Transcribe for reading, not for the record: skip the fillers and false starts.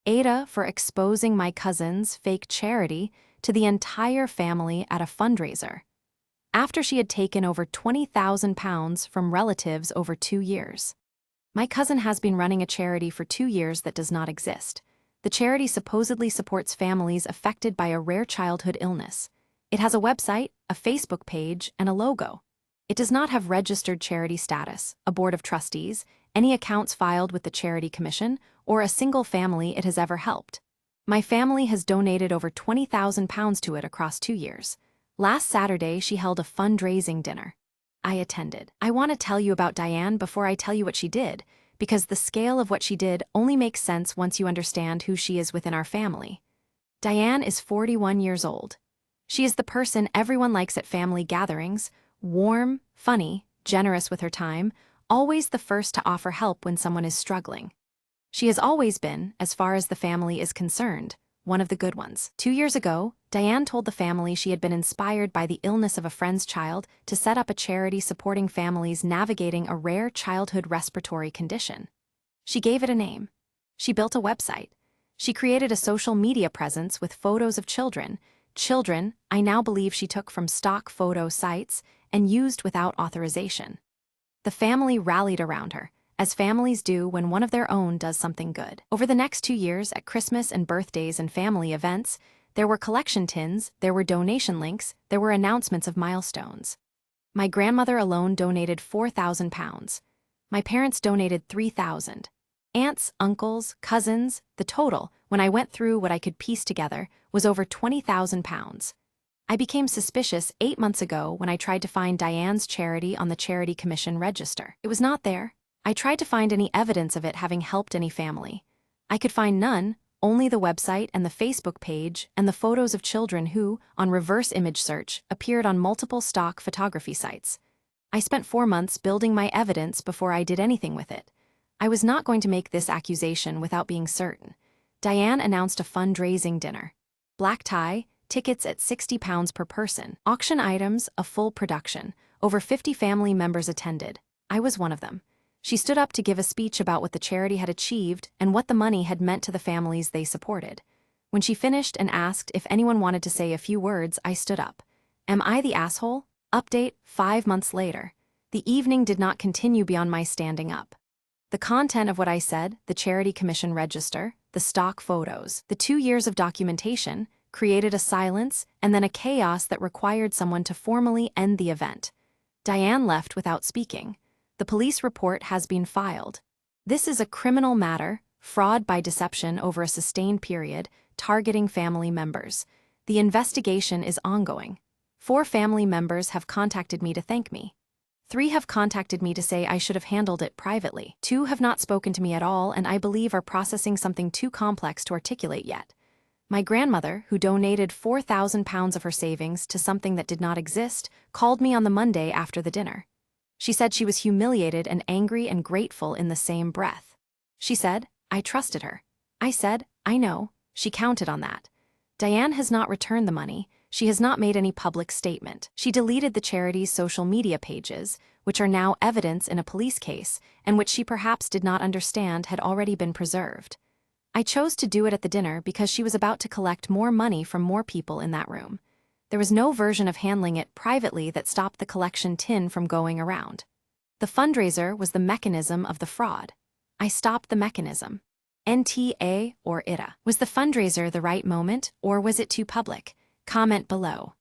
AITA for exposing my cousin's fake charity to the entire family at a fundraiser, after she had taken over £20,000 from relatives over 2 years. My cousin has been running a charity for 2 years that does not exist. The charity supposedly supports families affected by a rare childhood illness. It has a website, a Facebook page, and a logo. It does not have registered charity status, a board of trustees, any accounts filed with the Charity Commission, or a single family it has ever helped. My family has donated over £20,000 to it across 2 years. Last Saturday, she held a fundraising dinner. I attended. I want to tell you about Diane before I tell you what she did, because the scale of what she did only makes sense once you understand who she is within our family. Diane is 41 years old. She is the person everyone likes at family gatherings, warm, funny, generous with her time, always the first to offer help when someone is struggling. She has always been, as far as the family is concerned, one of the good ones. 2 years ago, Diane told the family she had been inspired by the illness of a friend's child to set up a charity supporting families navigating a rare childhood respiratory condition. She gave it a name. She built a website. She created a social media presence with photos of children I now believe she took from stock photo sites and used without authorization. The family rallied around her, as families do when one of their own does something good. Over the next 2 years, at Christmas and birthdays and family events, there were collection tins, there were donation links, there were announcements of milestones. My grandmother alone donated £4,000. My parents donated £3,000. Aunts, uncles, cousins, the total, when I went through what I could piece together, was over £20,000. I became suspicious 8 months ago when I tried to find Diane's charity on the Charity Commission register. It was not there. I tried to find any evidence of it having helped any family. I could find none, only the website and the Facebook page and the photos of children who, on reverse image search, appeared on multiple stock photography sites. I spent 4 months building my evidence before I did anything with it. I was not going to make this accusation without being certain. Diane announced a fundraising dinner. Black tie, tickets at £60 per person. Auction items, a full production. Over 50 family members attended. I was one of them. She stood up to give a speech about what the charity had achieved and what the money had meant to the families they supported. When she finished and asked if anyone wanted to say a few words, I stood up. Am I the asshole? Update, 5 months later. The evening did not continue beyond my standing up. The content of what I said, the Charity Commission register, the stock photos, the 2 years of documentation, created a silence and then a chaos that required someone to formally end the event. Diane left without speaking. The police report has been filed. This is a criminal matter, fraud by deception over a sustained period, targeting family members. The investigation is ongoing. 4 family members have contacted me to thank me. 3 have contacted me to say I should have handled it privately. 2 have not spoken to me at all and I believe are processing something too complex to articulate yet. My grandmother, who donated £4,000 of her savings to something that did not exist, called me on the Monday after the dinner. She said she was humiliated and angry and grateful in the same breath. She said, I trusted her. I said, I know. She counted on that. Diane has not returned the money. She has not made any public statement. She deleted the charity's social media pages, which are now evidence in a police case, and which she perhaps did not understand had already been preserved. I chose to do it at the dinner because she was about to collect more money from more people in that room. There was no version of handling it privately that stopped the collection tin from going around. The fundraiser was the mechanism of the fraud. I stopped the mechanism. NTA or AITA. Was the fundraiser the right moment, or was it too public? Comment below.